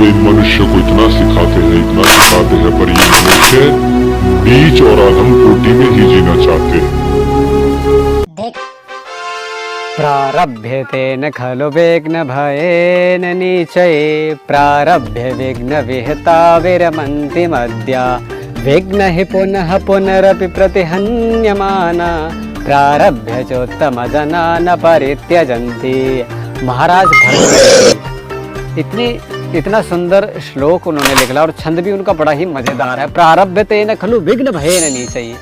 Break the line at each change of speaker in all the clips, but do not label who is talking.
ये इन मनुष्य को इतना सिखाते हैं, पर ये मनुष्य नीच और अधम कोटि में ही जीना चाहते हैं।
प्रारभ्यते न खलु विघ्न भयेन नीचये, प्रारभ्य विघ्न विहता विरमन्ति मद्या, विघ्न हि पुनः पुनरपि प्रतिहन्यमाना, प्रारभ्य चोत्तम जना न परित्यजन्ति। महाराज भरत इतना सुंदर श्लोक उन्होंने लिखा और छंद भी उनका बड़ा ही मजेदार है। प्रारभ्यते न खलु विघ्न भयेन नीचये,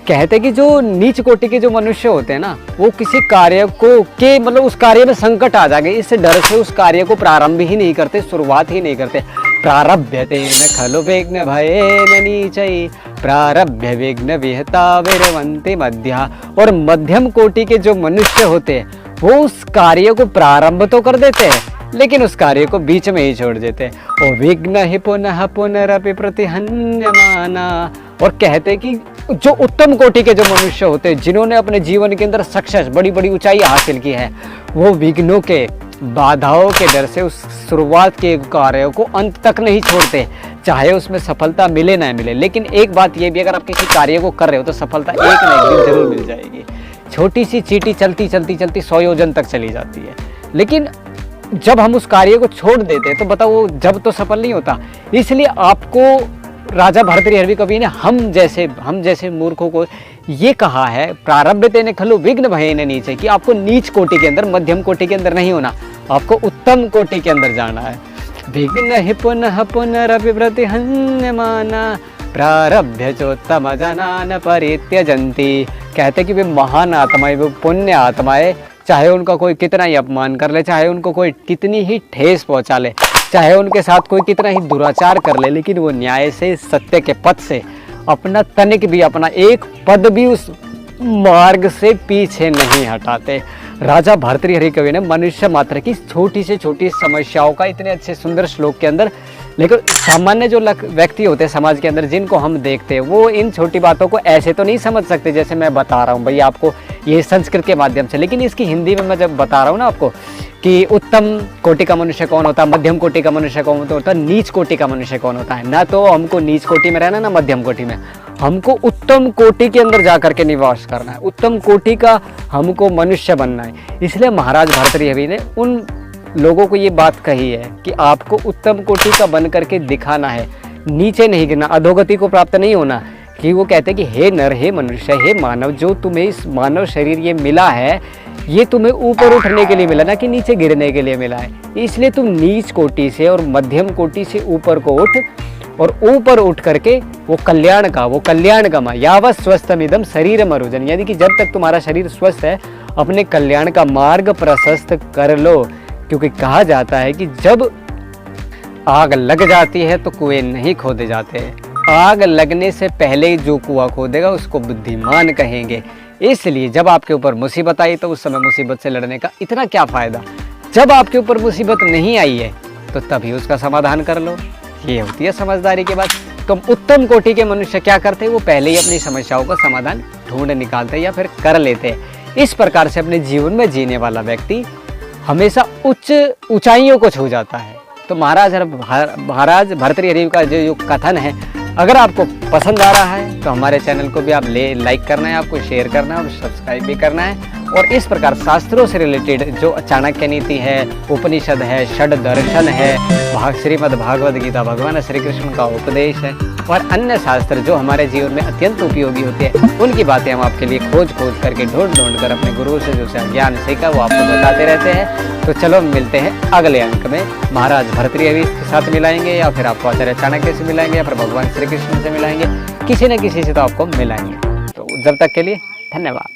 कहते कि जो नीच कोटि के जो मनुष्य होते हैं ना, वो किसी कार्य को के मतलब उस कार्य में संकट आ जाएंगे, इस डर से उस कार्य को प्रारंभ ही नहीं करते, शुरुआत ही नहीं करते। प्रारभ्यते न खलु विघ्न भयेन नीचये, प्रारभ्य विघ्न विहता विरमन्ति मध्या। और मध्यम कोटि के जो मनुष्य होते हैं वो उस कार्य को प्रारंभ तो कर देते हैं लेकिन उस कार्य को बीच में ही छोड़ देते हैं। और विघ्न ही पुनः पुनरपि प्रतिहन्यमाना। और कहते कि जो उत्तम कोटि के जो मनुष्य होते हैं, जिन्होंने अपने जीवन के अंदर सक्सेस बड़ी बड़ी ऊंचाई हासिल की है, वो विघ्नों के बाधाओं के डर से उस शुरुआत के कार्य को अंत तक नहीं छोड़ते, चाहे उसमें सफलता मिले ना मिले। लेकिन एक बात ये भी, अगर आप किसी कार्य को कर रहे हो तो सफलता एक ना एक दिन जरूर मिल जाएगी। छोटी सी चींटी चलती चलती चलती 100 योजन तक चली जाती है, लेकिन जब हम उस कार्य को छोड़ देते हैं तो बताओ वो जब तो सफल नहीं होता। इसलिए आपको राजा भर्तृहरि कवि ने हम जैसे मूर्खों को ये कहा है, प्रारभ्यते न खलु विघ्न भयेन नीचये, कि आपको नीच कोटि के अंदर, मध्यम कोटि के अंदर नहीं होना, आपको उत्तम कोटि के अंदर जाना है। विघ्न हि पुनः पुनरपि प्रतिहन्यमाना, प्रारभ्य चोत्तम जना न परित्यजन्ति। कहते कि वे महान आत्माएं, वो पुण्य आत्माएं, चाहे उनका कोई कितना ही अपमान कर ले, चाहे उनको कोई कितनी ही ठेस पहुंचा ले, चाहे उनके साथ कोई कितना ही दुराचार कर ले, लेकिन वो न्याय से, सत्य के पथ से अपना तनिक भी, अपना एक पद भी उस मार्ग से पीछे नहीं हटाते। राजा भर्तृहरि कवि ने मनुष्य मात्र की छोटी से छोटी समस्याओं का इतने अच्छे सुंदर श्लोक के अंदर, लेकिन सामान्य जो व्यक्ति होते हैं समाज के अंदर, जिनको हम देखते हैं, वो इन छोटी बातों को ऐसे तो नहीं समझ सकते जैसे मैं बता रहा हूँ भाई आपको ये संस्कृत के माध्यम से। लेकिन इसकी हिंदी में मैं जब बता रहा हूँ ना आपको कि उत्तम कोटि का मनुष्य कौन होता है, मध्यम कोटि का मनुष्य कौन होता है, नीच कोटि का मनुष्य कौन होता है, ना तो हमको नीच कोटि में रहना ना मध्यम कोटि में, हमको उत्तम कोटि के अंदर जा करके निवास करना है, उत्तम कोटि का हमको मनुष्य बनना है। इसलिए महाराज भर्तृहरि ने उन लोगों को ये बात कही है कि आपको उत्तम कोटि का बन करके दिखाना है, नीचे नहीं गिरना, अधोगति को प्राप्त नहीं होना। कि वो कहते हैं कि हे नर, हे मनुष्य, हे मानव, जो तुम्हें इस मानव शरीर ये मिला है, ये तुम्हें ऊपर उठने के लिए मिला, ना कि नीचे गिरने के लिए मिला है। इसलिए तुम नीच कोटि से और मध्यम कोटि से ऊपर को उठ, और ऊपर उठ करके वो कल्याण का यावत् स्वस्थमिदं शरीरम अरुजन, यानी कि जब तक तुम्हारा शरीर स्वस्थ है अपने कल्याण का मार्ग प्रशस्त कर लो। क्योंकि कहा जाता है कि जब आग लग जाती है तो कुएं नहीं खोदे जाते, आग लगने से पहले ही जो कुआं खोदेगा उसको बुद्धिमान कहेंगे। इसलिए जब आपके ऊपर मुसीबत आई तो उस समय मुसीबत से लड़ने का इतना क्या फ़ायदा, जब आपके ऊपर मुसीबत नहीं आई है तो तभी उसका समाधान कर लो। ये होती है समझदारी की बात। तो उत्तम कोटि के मनुष्य क्या करते हैं, वो पहले ही अपनी समस्याओं का समाधान ढूंढ निकालते हैं या फिर कर लेते हैं। इस प्रकार से अपने जीवन में जीने वाला व्यक्ति हमेशा उच्च ऊंचाइयों को छू जाता है। तो महाराज भर्तृहरि का जो कथन है, अगर आपको पसंद आ रहा है तो हमारे चैनल को भी आप लाइक करना है, आपको शेयर करना है और सब्सक्राइब भी करना है। और इस प्रकार शास्त्रों से रिलेटेड जो चाणक्य नीति है, उपनिषद है, षड दर्शन है, श्रीमद् भागवत गीता, भगवान श्री कृष्ण का उपदेश है और अन्य शास्त्र जो हमारे जीवन में अत्यंत उपयोगी होते हैं, उनकी बातें हम आपके लिए खोज करके ढूंढ कर अपने गुरु से जो ज्ञान सीखा वो आपको बताते रहते हैं। तो चलो मिलते हैं अगले अंक में। महाराज भर्तृहरि के साथ मिलाएंगे या फिर आपको आचार्य चाणक्य से मिलाएंगे या फिर भगवान श्री कृष्ण से मिलाएंगे, किसी न किसी से तो आपको मिलाएंगे। तो जब तक के लिए धन्यवाद।